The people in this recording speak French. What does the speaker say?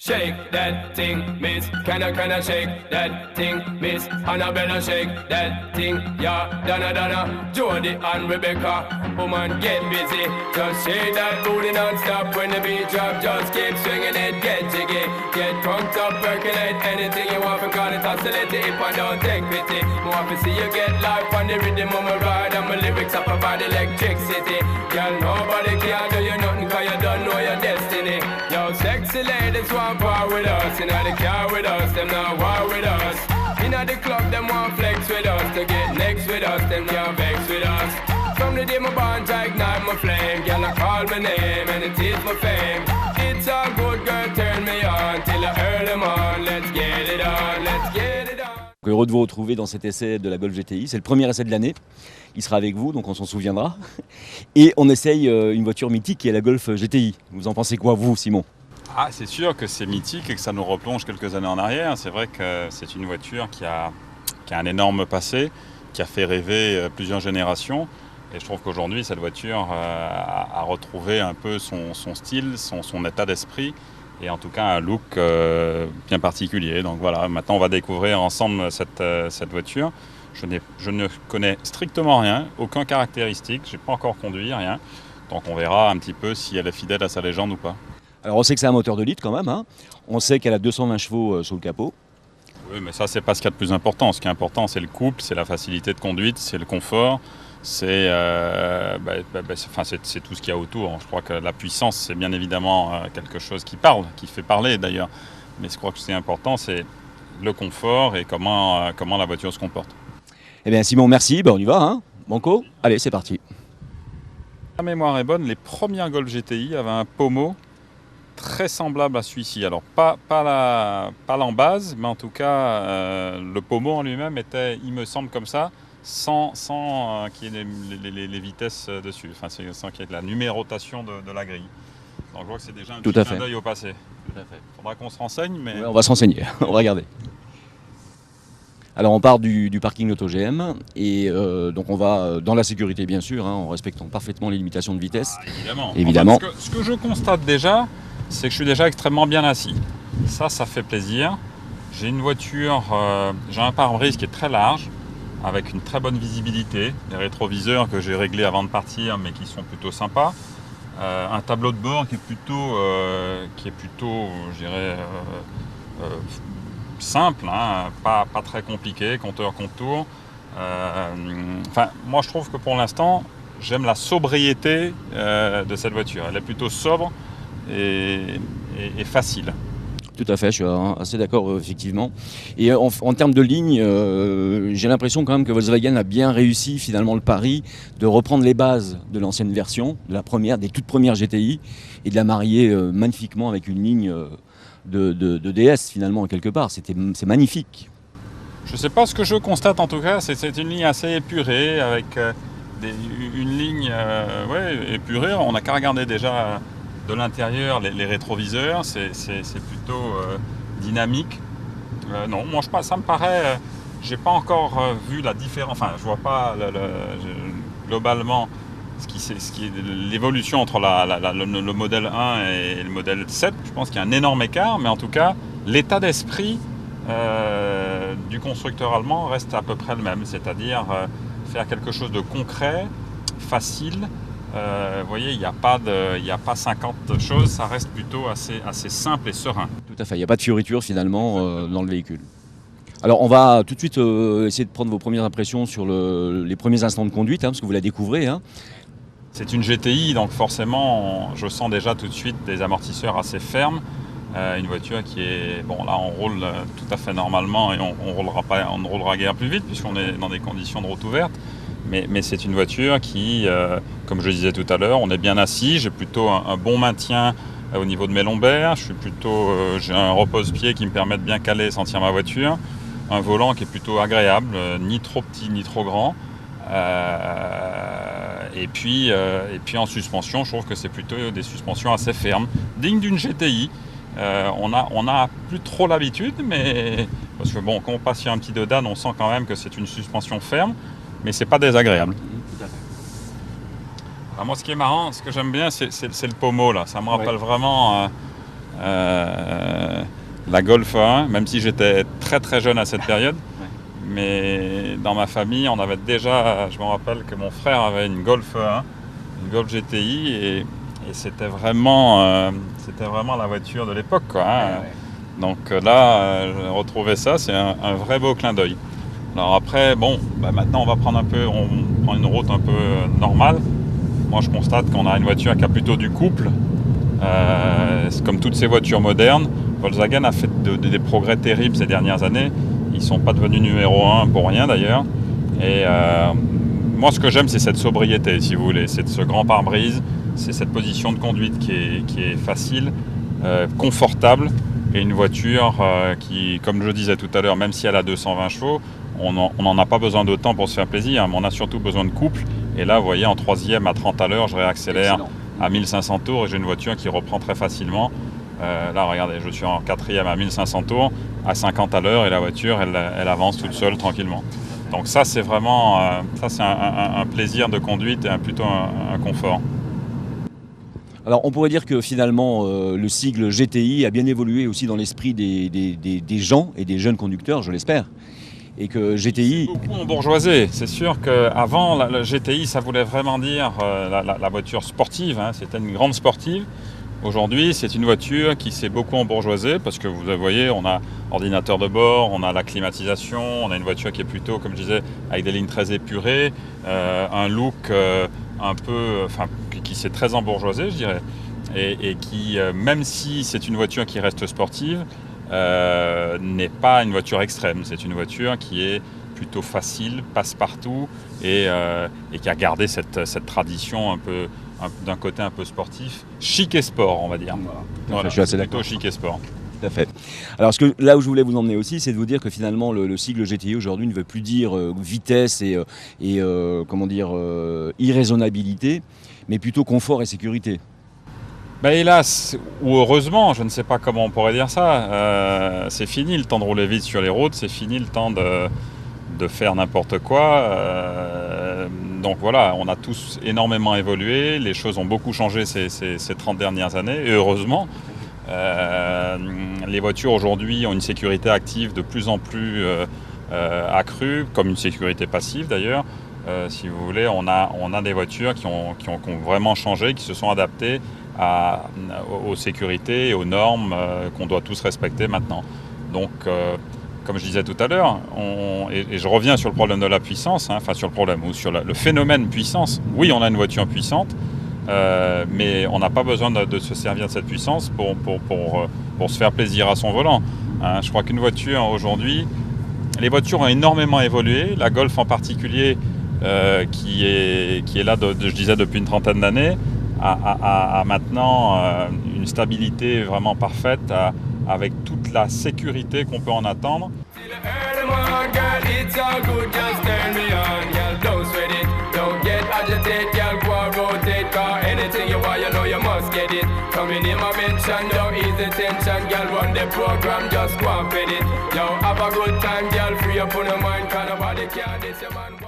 Shake that thing, miss. Can I shake that thing, miss? Annabella, shake that thing, yeah. Donna, Jody and Rebecca. Woman, get busy. Just shake that booty non-stop when the beat drop. Just keep swinging it, get jiggy. Get drunk up, percolate anything you want. Because it's oscillate if I don't take pity. Want to see you get life on the rhythm of my ride. And my lyrics up about electricity. Girl, nobody can do you nothing cause you don't know your destiny. Yo, sexy ladies want part with us. Inna the car with us, them not war with us. Inna the club, them want flex with us. To get next with us, them can't vex with us. From the day my bond, I ignite my flame. Girl, I call my name and it is my fame. It's a good girl, turn me on till I earn them on. Let's get it on, let's get it on. Heureux de vous retrouver dans cet essai de la Golf GTI. C'est le premier essai de l'année. Il sera avec vous, donc on s'en souviendra. Et on essaye une voiture mythique qui est la Golf GTI. Vous en pensez quoi, vous, Simon ? Ah, c'est sûr que c'est mythique et que ça nous replonge quelques années en arrière. C'est vrai que c'est une voiture qui a un énorme passé, qui a fait rêver plusieurs générations. Et je trouve qu'aujourd'hui, cette voiture a retrouvé un peu son style, son état d'esprit et en tout cas un look bien particulier. Donc voilà, maintenant on va découvrir ensemble cette voiture. Je ne connais strictement rien, aucun caractéristique, je n'ai pas encore conduit, rien. Donc on verra un petit peu si elle est fidèle à sa légende ou pas. Alors on sait que c'est un moteur de litre quand même, hein. On sait qu'elle a 220 chevaux sous le capot. Oui, mais ça c'est pas ce qu'il y a de plus important. Ce qui est important c'est le couple, c'est la facilité de conduite, c'est le confort, c'est tout ce qu'il y a autour. Je crois que la puissance c'est bien évidemment quelque chose qui parle, qui fait parler d'ailleurs. Mais je crois que ce qui est important c'est le confort et comment la voiture se comporte. Eh bien Simon, merci, on y va, hein. Banco, allez c'est parti. La mémoire est bonne, les premières Golf GTI avaient un pommeau très semblable à celui-ci. Alors pas l'embase, mais en tout cas le pommeau en lui-même était, il me semble comme ça, sans qu'il y ait les vitesses dessus, sans qu'il y ait de la numérotation de la grille. Donc je vois que c'est déjà un petit clin d'œil au passé. Tout à fait. Faudra qu'on se renseigne, mais... Ouais, on va se renseigner, on va regarder. Alors on part du parking AutoGM et donc on va dans la sécurité bien sûr, hein, en respectant parfaitement les limitations de vitesse. Évidemment. En fait, ce que je constate déjà, c'est que je suis déjà extrêmement bien assis. Ça fait plaisir. J'ai une voiture, j'ai un pare-brise qui est très large, avec une très bonne visibilité, des rétroviseurs que j'ai réglés avant de partir mais qui sont plutôt sympas. Un tableau de bord qui est plutôt je dirais, simple, hein, pas très compliqué, compteur-contour. Moi je trouve que pour l'instant, j'aime la sobriété de cette voiture. Elle est plutôt sobre et facile. Tout à fait, je suis assez d'accord effectivement. Et en termes de ligne, j'ai l'impression quand même que Volkswagen a bien réussi finalement le pari de reprendre les bases de l'ancienne version, des toutes premières GTI, et de la marier magnifiquement avec une ligne de DS finalement quelque part. C'est magnifique. Je ne sais pas ce que je constate en tout cas, c'est une ligne assez épurée avec une ligne épurée. On n'a qu'à regarder déjà de l'intérieur les rétroviseurs, c'est plutôt dynamique. Non, moi ça me paraît, j'ai pas encore vu la différence. Enfin, je vois pas globalement ce qui est l'évolution entre le modèle 1 et le modèle 7. Je pense qu'il y a un énorme écart, mais en tout cas, l'état d'esprit du constructeur allemand reste à peu près le même, c'est-à-dire faire quelque chose de concret, facile. Vous voyez, il n'y a pas 50 choses, ça reste plutôt assez simple et serein. Tout à fait, il n'y a pas de fioriture finalement dans le véhicule. Alors on va tout de suite essayer de prendre vos premières impressions sur les premiers instants de conduite, hein, parce que vous la découvrez. Hein. C'est une GTI, donc forcément je sens déjà tout de suite des amortisseurs assez fermes. Une voiture qui est... Bon là on roule tout à fait normalement et on ne roulera guère plus vite puisqu'on est dans des conditions de route ouverte. Mais c'est une voiture qui, comme je disais tout à l'heure, on est bien assis. J'ai plutôt un bon maintien au niveau de mes lombaires. J'ai un repose-pied qui me permet de bien caler et sentir ma voiture. Un volant qui est plutôt agréable, ni trop petit ni trop grand. Et puis en suspension, je trouve que c'est plutôt des suspensions assez fermes, dignes d'une GTI. On a plus trop l'habitude, mais parce que bon, quand on passe sur un petit Dodan, on sent quand même que c'est une suspension ferme. Mais c'est pas désagréable. Tout à fait. Alors moi, ce qui est marrant, ce que j'aime bien, c'est le pommeau là. Ça me rappelle vraiment la Golf 1, même si j'étais très très jeune à cette période. Mais dans ma famille, on avait déjà, je me rappelle que mon frère avait une Golf 1, une Golf GTI, et c'était vraiment la voiture de l'époque, quoi, hein. Donc là, retrouver ça, c'est un vrai beau clin d'œil. Alors après, bon, maintenant on prend une route un peu normale. Moi, je constate qu'on a une voiture qui a plutôt du couple. C'est comme toutes ces voitures modernes. Volkswagen a fait des progrès terribles ces dernières années. Ils ne sont pas devenus numéro 1 pour rien d'ailleurs. Et moi, ce que j'aime, c'est cette sobriété, si vous voulez. C'est ce grand pare-brise, c'est cette position de conduite qui est facile, confortable, et une voiture qui, comme je disais tout à l'heure, même si elle a 220 chevaux, on n'en a pas besoin d'autant pour se faire plaisir, mais on a surtout besoin de couple. Et là, vous voyez, en troisième à 30 à l'heure, je réaccélère à 1500 tours et j'ai une voiture qui reprend très facilement. Là, regardez, je suis en quatrième à 1500 tours, à 50 à l'heure, et la voiture, elle avance toute seule, tranquillement. Donc ça, c'est vraiment un plaisir de conduite et plutôt un confort. Alors on pourrait dire que finalement le sigle GTI a bien évolué aussi dans l'esprit des gens et des jeunes conducteurs, je l'espère. Et que GTI... Beaucoup ont bourgeoisé. C'est sûr qu'avant, le GTI, ça voulait vraiment dire la voiture sportive, hein. C'était une grande sportive. Aujourd'hui, c'est une voiture qui s'est beaucoup embourgeoisée parce que vous voyez, on a ordinateur de bord, on a la climatisation, on a une voiture qui est plutôt, comme je disais, avec des lignes très épurées, un look qui s'est très embourgeoisé, je dirais, et qui, même si c'est une voiture qui reste sportive, n'est pas une voiture extrême. C'est une voiture qui est plutôt facile, passe partout et qui a gardé cette tradition d'un côté un peu sportif, chic et sport, on va dire. Voilà, je suis assez d'accord. Plutôt chic et sport. Tout à fait. Alors là où je voulais vous emmener aussi, c'est de vous dire que finalement le sigle GTI aujourd'hui ne veut plus dire vitesse et irraisonnabilité, mais plutôt confort et sécurité. Hélas, ou heureusement, je ne sais pas comment on pourrait dire ça, c'est fini le temps de rouler vite sur les routes, c'est fini le temps de faire n'importe quoi. Donc voilà, on a tous énormément évolué, les choses ont beaucoup changé ces 30 dernières années, et heureusement. Les voitures aujourd'hui ont une sécurité active de plus en plus accrue, comme une sécurité passive d'ailleurs. Si vous voulez, on a des voitures qui ont vraiment changé, qui se sont adaptées aux sécurités et aux normes qu'on doit tous respecter maintenant. Donc, comme je disais tout à l'heure, et je reviens sur le problème de la puissance, hein, enfin sur le problème, ou sur le phénomène puissance. Oui, on a une voiture puissante, mais on n'a pas besoin de se servir de cette puissance pour se faire plaisir à son volant. Hein. Je crois qu'une voiture aujourd'hui, les voitures ont énormément évolué, la Golf en particulier, qui est là, je disais, depuis une trentaine d'années, a maintenant une stabilité vraiment parfaite, avec toute la sécurité qu'on peut en attendre. Coming in my mention, don't ease the tension, girl, run the program, just go and fit it. Yo, have a good time, girl, free up on your mind, kind of body can't this your man.